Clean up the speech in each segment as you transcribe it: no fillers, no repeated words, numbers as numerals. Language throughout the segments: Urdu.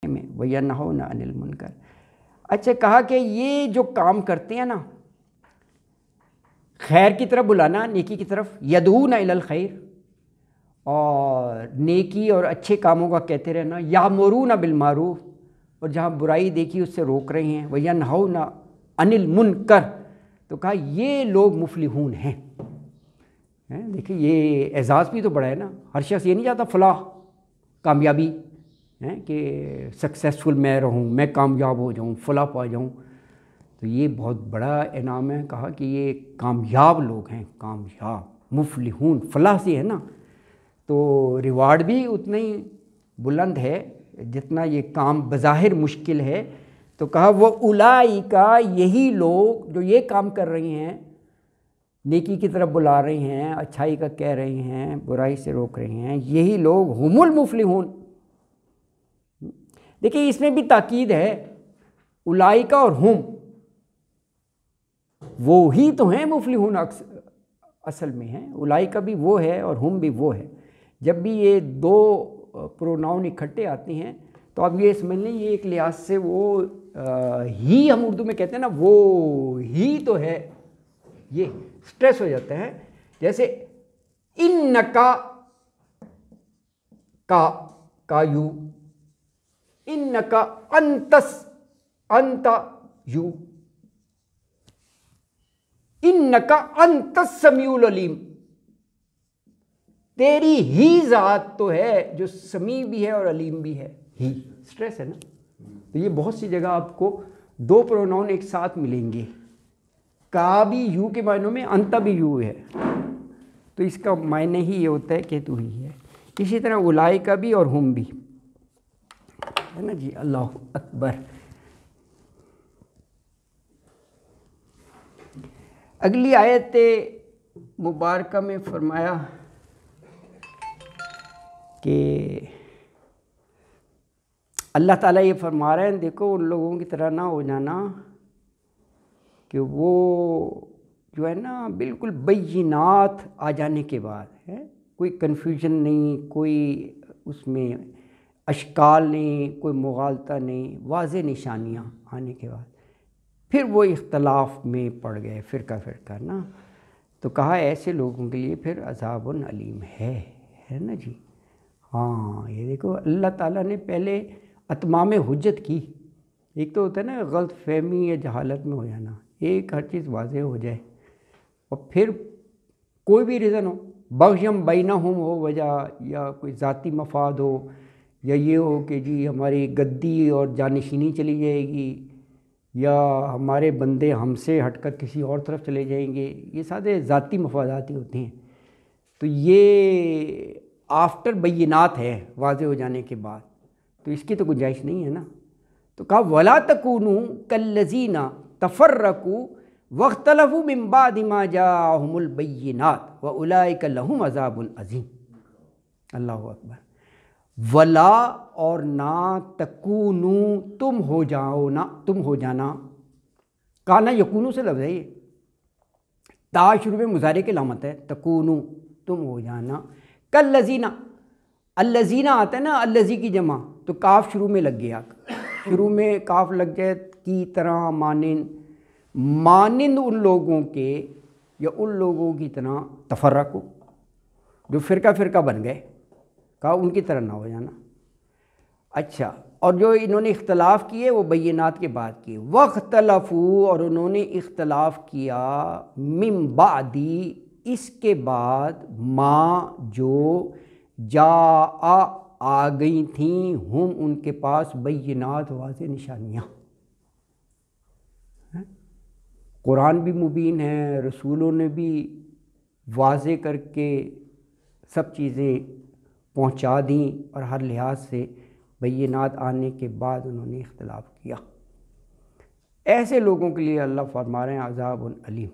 میں وَيَنْهَوْنَ عَنِ الْمُنْكَرِ۔ اچھا کہا کہ یہ جو کام کرتے ہیں نا، خیر کی طرف بلانا، نیکی کی طرف، یدعون الی الخیر، اور نیکی اور اچھے کاموں کا کہتے رہنا، یامرون بالمعروف، اور جہاں برائی دیکھی اس سے روک رہے ہیں، وینہون عن المنکر، تو کہا یہ لوگ مفلحون ہیں۔ دیکھیں یہ اعزاز بھی تو بڑا ہے نا، ہر شخص یہ نہیں چاہتا فلاح کامیابی کہ سکسیسفل میں رہوں، میں کامیاب ہو جاؤں، فلاح پا جاؤں، تو یہ بہت بڑا انعام ہے۔ کہا کہ یہ کامیاب لوگ ہیں، کامیاب مفلحون، فلاح سے ہے نا، تو ریوارڈ بھی اتنا ہی بلند ہے جتنا یہ کام بظاہر مشکل ہے۔ تو کہا وہ اولئک، یہی لوگ جو یہ کام کر رہے ہیں، نیکی کی طرف بلا رہے ہیں، اچھائی کا کہہ رہے ہیں، برائی سے روک رہے ہیں، یہی لوگ ہم المفلحون۔ دیکھیں اس میں بھی تاکید ہے، اولئک اور ہم، وہی تو ہیں مفلحون اصل میں ہیں، اولئک بھی وہ ہے اور ہم بھی وہ ہے۔ جب بھی یہ دو پروناؤن اکٹھے آتے ہیں تو اب یہ سمجھ لیں یہ ایک لحاظ سے وہ ہی، ہم اردو میں کہتے ہیں نا وہ ہی تو ہے، یہ سٹریس ہو جاتا ہے۔ جیسے انکا کا یو، انکا انتس انت یو، انکا انت السمیع العلیم، تیری ہی ذات تو ہے جو سمیع بھی ہے اور علیم بھی ہے، ہی سٹریس ہے نا۔ تو یہ بہت سی جگہ آپ کو دو پروناؤن ایک ساتھ ملیں گے، کا بھی یو کے معنوں میں، انت بھی یو ہے، تو اس کا معنی ہی یہ ہوتا ہے کہ تو ہی ہے۔ اسی طرح اولئک بھی اور ہم بھی ہے نا جی۔ اللہ اکبر۔ اگلی آیت مبارکہ میں فرمایا کہ اللہ تعالیٰ یہ فرما رہے ہیں، دیکھو ان لوگوں کی طرح نہ ہو جانا کہ وہ جو ہے نا بالکل بینات آ جانے کے بعد ہے، کوئی کنفیوژن نہیں، کوئی اس میں اشکال نہیں، کوئی مغالطہ نہیں، واضح نشانیاں آنے کے بعد پھر وہ اختلاف میں پڑ گئے، فرقہ فرقہ نا، تو کہا ایسے لوگوں کے لیے پھر عذاب علیم ہے نا جی۔ ہاں یہ دیکھو اللہ تعالیٰ نے پہلے اتمام حجت کی، ایک تو ہوتا ہے نا غلط فہمی یا جہالت میں ہو جانا، ایک ہر چیز واضح ہو جائے، اور پھر کوئی بھی ریزن ہو، بغیم بینہم ہو وجہ، یا کوئی ذاتی مفاد ہو، یا یہ ہو کہ جی ہماری گدی اور جانشینی چلی جائے گی، یا ہمارے بندے ہم سے ہٹ کر کسی اور طرف چلے جائیں گے، یہ سارے ذاتی مفادات ہی ہوتے ہیں۔ تو یہ آفٹر بینات ہے، واضح ہو جانے کے بعد، تو اس کی تو گنجائش نہیں ہے نا۔ تو کہا وَلَا تَكُونُوا كَالَّذِينَ تَفَرَّقُوا وَاخْتَلَفُوا مِن بَعْدِ مَا جَاءَهُمُ الْبَيِّنَاتُ وَأُولَئِكَ لَهُمْ عَذَابٌ عَظِيمٌ۔ اللہ اکبر۔ ولا اور نہ تکونوا، تم ہو جاؤ نا، تم ہو جانا، کانا یکونو سے لفظ ہے یہ، تا شروع میں مضارع کی علامت ہے، تکونو تم ہو جانا، کالذین، الذین آتا ہے نا الذی کی جمع، تو کاف شروع میں لگ گیا، شروع میں کاف لگ جائے، کی طرح، مانند ان لوگوں کے، یا ان لوگوں کی طرح، تفرقو جو فرقہ فرقہ بن گئے، کہا ان کی طرح نہ ہو جانا۔ اچھا، اور جو انہوں نے اختلاف کیے وہ بینات کے بعد کیے، واختلفوا اور انہوں نے اختلاف کیا، من بعدی اس کے بعد، ما جو، جاء آ گئی تھیں، ہم ان کے پاس، بینات واضح نشانیاں، قرآن بھی مبین ہے، رسولوں نے بھی واضح کر کے سب چیزیں پہنچا دیں، اور ہر لحاظ سے بینات آنے کے بعد انہوں نے اختلاف کیا۔ ایسے لوگوں کے لیے اللہ فرما رہے ہیں عذاب علیم،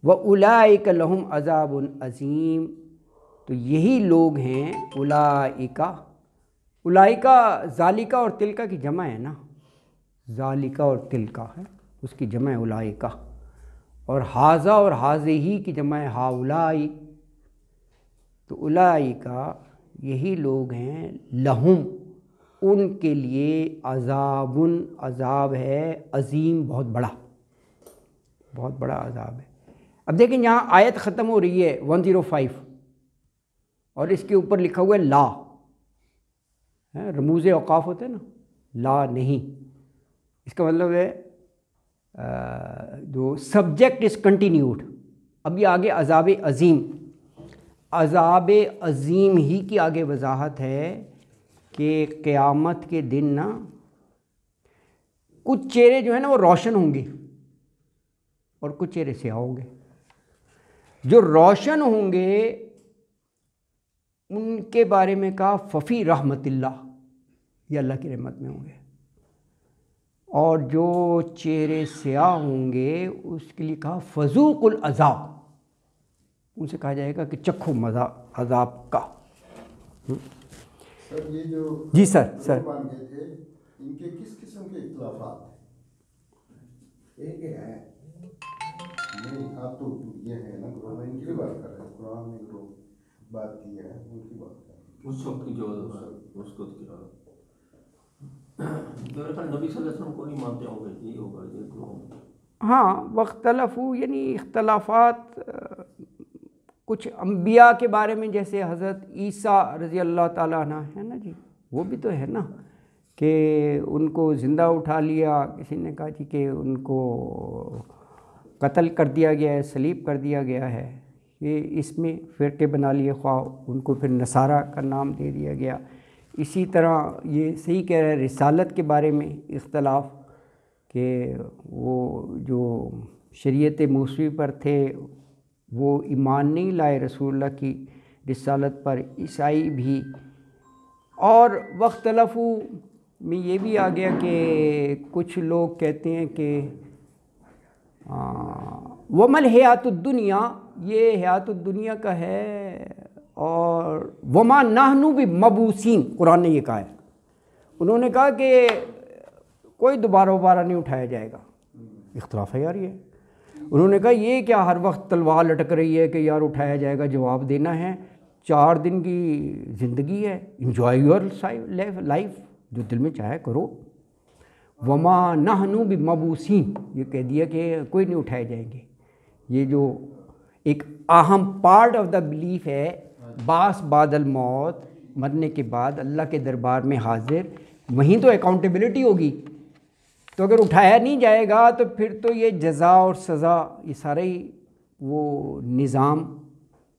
وَأُولَئِكَ لَهُمْ عَذَابٌ عَظِيمٌ، تو یہی لوگ ہیں اولئک، اولئک ذالک اور تلک کی جمع ہے نا، ذالک اور تلک ہے، اس کی جمع ہے اولئک، اور ھذا اور ھذہ کی جمع ہے ھؤلاء، تو اولئک یہی لوگ ہیں، لہم ان کے لیے عذاب ہے عظیم، بہت بڑا، بہت بڑا عذاب ہے۔ اب دیکھیں یہاں آیت ختم ہو رہی ہے 105 اور اس کے اوپر لکھا ہوا ہے لا، رموز اوقاف ہوتے ہیں نا، لا نہیں، اس کا مطلب ہے جو سبجیکٹ از کنٹینیوڈ۔ اب یہ آگے عذاب عظیم، عذاب عظیم ہی کی آگے وضاحت ہے کہ قیامت کے دن نا کچھ چہرے جو ہیں نا وہ روشن ہوں گے اور کچھ چہرے سیاہ ہوں گے۔ جو روشن ہوں گے ان کے بارے میں کہا ففی رحمت اللہ، یہ اللہ کی رحمت میں ہوں گے، اور جو چہرے سیاہ ہوں گے اس کے لیے کہا فذوقوا العذاب، ان سے کہا جائے گا کہ چکھو مزہ عذاب کا۔ سر یہ جو جی سر مان گئے تھے ان کے کس قسم کے اختلافات ہیں؟ ایک ہے نہیں، آپ تو یہ ہے نا گروہ میں ان کی بات کر رہے ہیں، قرآن نے گروہ بات کی ہے ان کی بات کر رہے ہیں، اس وقت کی جو اس کو میرے خیال نبی صلی اللہ علیہ وسلم کو نہیں مانتے ہوں گے، یہی ہوگا یہ گروہ۔ ہاں واختلفوا یعنی اختلافات کچھ انبیاء کے بارے میں، جیسے حضرت عیسیٰ رضی اللہ تعالیٰ عنہ ہے نا جی، وہ بھی تو ہے نا کہ ان کو زندہ اٹھا لیا، کسی نے کہا جی کہ ان کو قتل کر دیا گیا ہے، صلیب کر دیا گیا ہے، یہ اس میں فرقے بنا لیے، خواہ ان کو پھر نصارہ کا نام دے دیا گیا۔ اسی طرح یہ صحیح کہہ رہے ہیں رسالت کے بارے میں اختلاف، کہ وہ جو شریعت موسوی پر تھے وہ ایمان نہیں لائے رسول اللہ کی رسالت پر، عیسائی بھی۔ اور واختلفوا میں یہ بھی آ گیا کہ کچھ لوگ کہتے ہیں کہ ومل حیات الدنیا، یہ حیات الدنیا کا ہے، اور وما نحن بمبعوثین، قرآن نے یہ کہا ہے۔ انہوں نے کہا کہ کوئی دوبارہ نہیں اٹھایا جائے گا، اختلاف ہے یار یہ۔ انہوں نے کہا یہ کیا ہر وقت تلوار لٹک رہی ہے کہ یار اٹھایا جائے گا، جواب دینا ہے، 4 دن کی زندگی ہے، انجوائے یور لائف، جو دل میں چاہے کرو۔ وما نحن بمبعوثین، یہ کہہ دیا کہ کوئی نہیں اٹھائے جائیں گے۔ یہ جو ایک اہم پارٹ آف دا بلیف ہے، بعث بعد الموت، مرنے کے بعد اللہ کے دربار میں حاضر، وہیں تو اکاؤنٹیبلٹی ہوگی۔ تو اگر اٹھایا نہیں جائے گا تو پھر تو یہ جزا اور سزا، یہ سارا ہی وہ نظام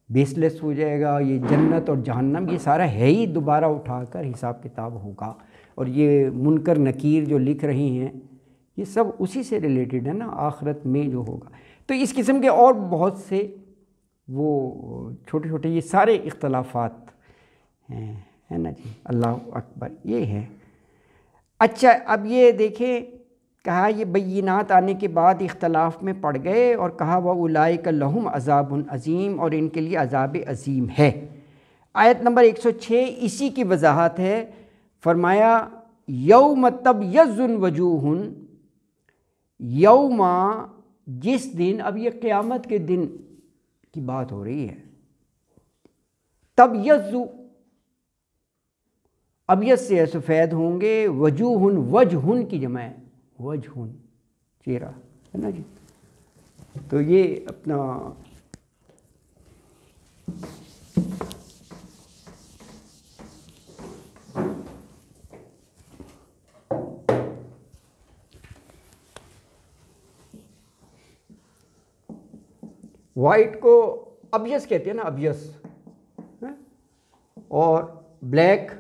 بیس لیس ہو جائے گا، یہ جنت اور جہنم یہ سارا ہے ہی دوبارہ اٹھا کر حساب کتاب ہوگا۔ اور یہ منکر نکیر جو لکھ رہی ہیں یہ سب اسی سے ریلیٹڈ ہے نا، آخرت میں جو ہوگا۔ تو اس قسم کے اور بہت سے وہ چھوٹے چھوٹے یہ سارے اختلافات ہیں، ہے نا جی، اللہ اکبر، یہ ہے۔ اچھا اب یہ دیکھیں، کہا یہ بینات آنے کے بعد اختلاف میں پڑ گئے، اور کہا وَأُولَئِكَ لَهُمْ عَذَابٌ عَظِيمٌ، اور ان کے لیے عذاب عظیم ہے۔ آیت نمبر 106 اسی کی وضاحت ہے، فرمایا یوم تبیض وجوہ، یوم جس دن، اب یہ قیامت کے دن کی بات ہو رہی ہے، تبیض، ابیض سے سفید ہوں گے، وجوہ، وجہ کی جمع ہے، وجہ چہرہ ہے نا جی۔ تو یہ اپنا وائٹ کو ابیض کہتے ہیں نا، ابیض، اور بلیک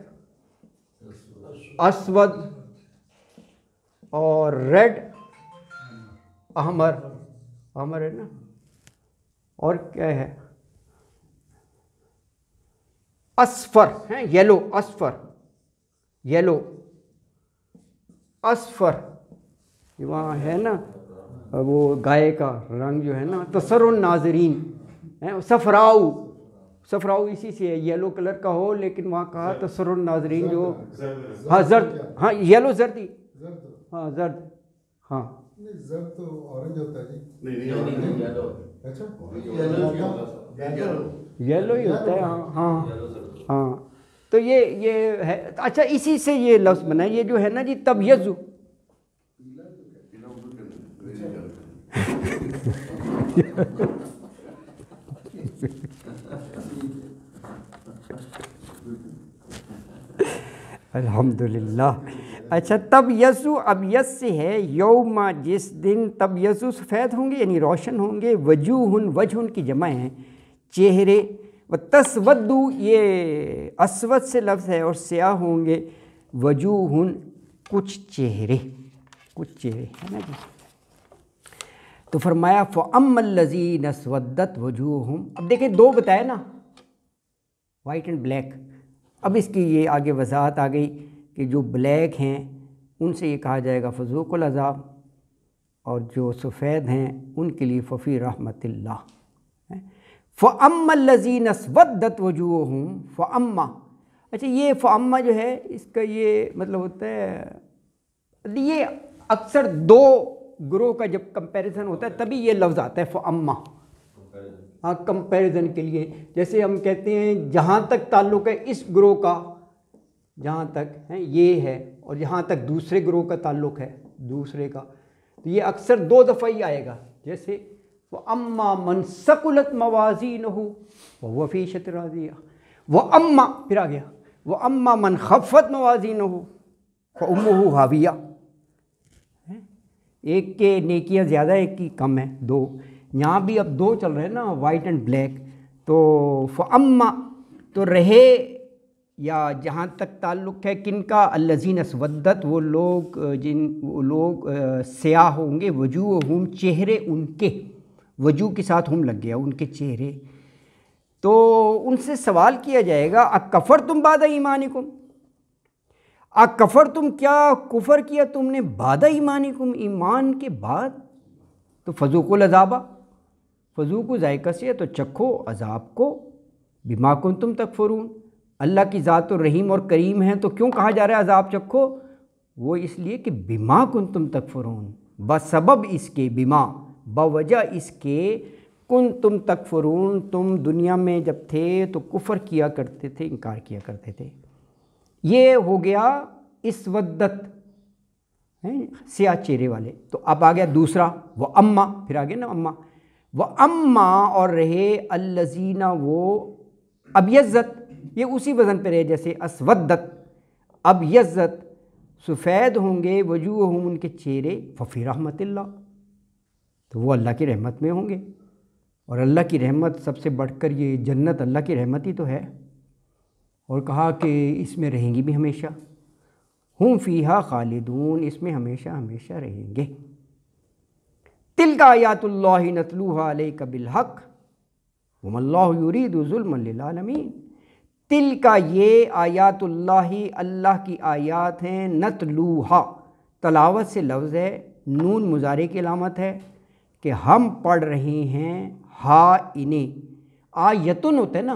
اسود، اور ریڈ احمر، احمر ہے نا، اور کیا ہے اصفر ہے، یلو، اصفر، یلو، اصفر، یہ وہاں ہے نا وہ گائے کا رنگ جو ہے نا، تسر الناظرین، صفراؤ، صفراؤ اسی سے ہے، یلو کلر کا ہو، لیکن وہاں کہا تسر الناظرین جو، ہاں زرد، ہاں یلو زرد ہی، ہاں زرد، ہاں زرد تو اورنج ہوتا ہے جی، نہیں، اچھا یلو ہی ہوتا ہے، ہاں ہاں ہاں۔ تو یہ ہے. اچھا اسی سے یہ لفظ بنا ہے، یہ جو ہے نا جی تبیض. الحمدللہ. اچھا تبیض ابیض سے ہے، یوم جس دن، تبیض سفید ہوں گے یعنی روشن ہوں گے، وجوہ وجہ کی جمع ہیں چہرے، و تسود یہ اسود سے لفظ ہے اور سیاہ ہوں گے، وجوہ کچھ چہرے، کچھ چہرے ہے نا جی. تو فرمایا فَأَمَّا الَّذِينَ اسْوَدَّتْ وُجُوهُهُمْ. اب دیکھیں دو بتایا نا، وائٹ اینڈ بلیک. اب اس کی یہ آگے وضاحت آ گئی کہ جو بلیک ہیں ان سے یہ کہا جائے گا فذوقوا العذاب، اور جو سفید ہیں ان کے لیے ففی رحمت اللہ. فَأَمَّا الَّذِينَ اسْوَدَّتْ وُجُوهُهُمْ فَأَمَّا. اچھا یہ فَأَمَّا جو ہے اس کا یہ مطلب ہوتا ہے، یہ اکثر دو گروہ کا جب کمپیریزن ہوتا ہے تبھی یہ لفظ آتا ہے فَأَمَّا. ہاں کمپیریزن کے لیے، جیسے ہم کہتے ہیں جہاں تک تعلق ہے اس گروہ کا، جہاں تک ہے یہ ہے، اور جہاں تک دوسرے گروہ کا تعلق ہے دوسرے کا، تو یہ اکثر دو دفعہ ہی آئے گا. جیسے وَأَمَّا مَنْ ثَقُلَتْ مَوَازِينُهُ فَهُوَ فِي عِيشَةٍ رَاضِيَةٍ، وَأَمَّا پھر آ گیا وَأَمَّا مَنْ خَفَّتْ مَوَازِينُهُ فَأُمُّهُ هَاوِيَةٌ. ایک کے نیکیاں زیادہ ایک کی کم ہیں، دو. یہاں بھی اب دو چل رہے ہیں نا، وائٹ اینڈ بلیک. تو فَأَمَّا تو رہے یا جہاں تک تعلق ہے کن کا، الَّذِينَ اسْوَدَّتْ وہ لوگ سیاہ ہوں گے، وجوہہم چہرے ان کے، وجوہ کے ساتھ ہم لگ گیا ان کے چہرے. تو ان سے سوال کیا جائے گا اکفرتم بعد ایمانکم، اکفرتم کیا کفر کیا تم نے، بعد ایمانکم ایمان کے بعد. تو فذوقوا العذاب، فذوقوا ذائقہ سے تو چکھو عذاب کو، بما کنتم تکفرون. اللہ کی ذات تو رحیم اور کریم ہے، تو کیوں کہا جا رہا ہے عذاب چکھو؟ وہ اس لیے کہ بما کنتم تکفرون، بسبب اس کے، بما بوجہ اس کے، کنتم تکفرون تم دنیا میں جب تھے تو کفر کیا کرتے تھے، انکار کیا کرتے تھے. یہ ہو گیا اسودت، سیاہ چہرے والے. تو اب آ گیا دوسرا وہ اما، پھر آ گیا نا اما. وہ اما اور رہے الذین وہ، ابیضت یہ اسی وزن پہ رہے جیسے اسودت، ابیضت سفید ہوں گے، وجوہہم ان کے چہرے، ففی رحمت اللہ تو وہ اللہ کی رحمت میں ہوں گے. اور اللہ کی رحمت سب سے بڑھ کر یہ جنت اللہ کی رحمت ہی تو ہے. اور کہا کہ اس میں رہیں گی بھی ہمیشہ، ہم فیہا خالدون اس میں ہمیشہ ہمیشہ رہیں گے. تلک آیات اللہ نتلوہا علیک بالحق وما اللہ یرید ظلما للعالمین. تلک یہ آیات اللہ، اللہ کی آیات ہیں، نتلوہا تلاوت سے لفظ ہے، نون مضارع کی علامت ہے کہ ہم پڑھ رہے ہیں، ہا انہیں، آیتن ہوتا ہے نا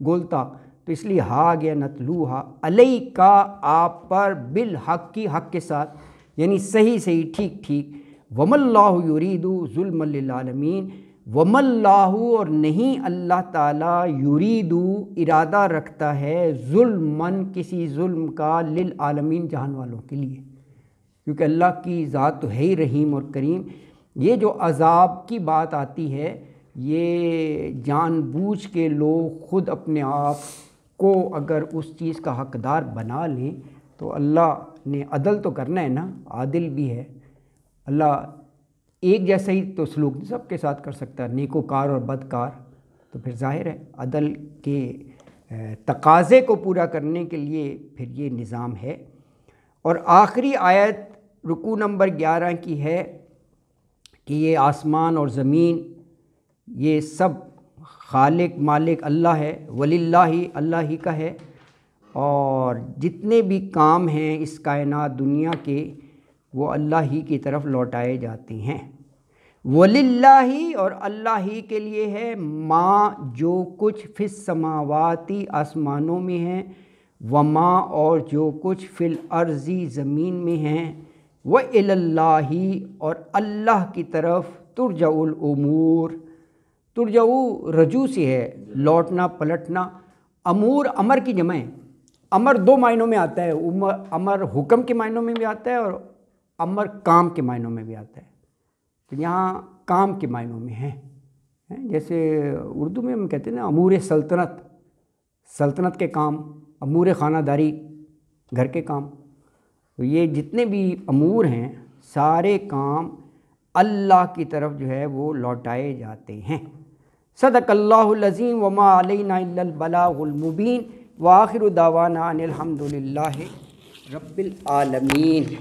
گولتا، تو اس لیے ہا آ گیا نتلوہا، علیکا آپ پر، بالحق کی حق کے ساتھ، یعنی صحیح صحیح ٹھیک ٹھیک. وما اللہ یرید ظلما للعالمین، وما اللہ اور نہیں اللہ تعالیٰ، یرید ارادہ رکھتا ہے، ظلمن کسی ظلم کا، للعالمین جہان والوں کے لیے، کیونکہ اللہ کی ذات تو ہے ہی رحیم اور کریم. یہ جو عذاب کی بات آتی ہے یہ جان بوجھ کے لوگ خود اپنے آپ کو اگر اس چیز کا حقدار بنا لیں تو اللہ نے عدل تو کرنا ہے نا، عادل بھی ہے اللہ. ایک جیسا ہی تو سلوک سب کے ساتھ کر سکتا ہے، نیکوکار اور بدکار. تو پھر ظاہر ہے عدل کے تقاضے کو پورا کرنے کے لیے پھر یہ نظام ہے. اور آخری آیت رکوع نمبر 11 کی ہے کہ یہ آسمان اور زمین یہ سب خالق مالک اللہ ہے، وللہ اللہ ہی کا ہے، اور جتنے بھی کام ہیں اس کائنات دنیا کے وہ اللہ ہی کی طرف لوٹائے جاتے ہیں. وَلِلَّهِ اور اللہ ہی کے لیے ہے، ما جو کچھ فی السماواتی آسمانوں میں ہیں، وما اور جو کچھ فی الارض زمین میں ہیں، وَإِلَى اللَّهِ اور اللہ کی طرف ترجع الامور. ترجع رجوع سے ہے، لوٹنا پلٹنا، امور امر کی جمع ہے، امر دو معنوں میں آتا ہے، امر حکم کے معنوں میں بھی آتا ہے اور امر کام کے معنوں میں بھی آتا ہے. تو یہاں کام کے معنوں میں ہے. جیسے اردو میں ہم کہتے ہیں نا امور سلطنت، سلطنت کے کام، امور خانہ داری گھر کے کام. تو یہ جتنے بھی امور ہیں سارے کام اللہ کی طرف جو ہے وہ لوٹائے جاتے ہیں. صدق اللہ العظیم وما علینا الا البلاغ المبین وآخر دعوانا ان الحمد للہ رب العالمین.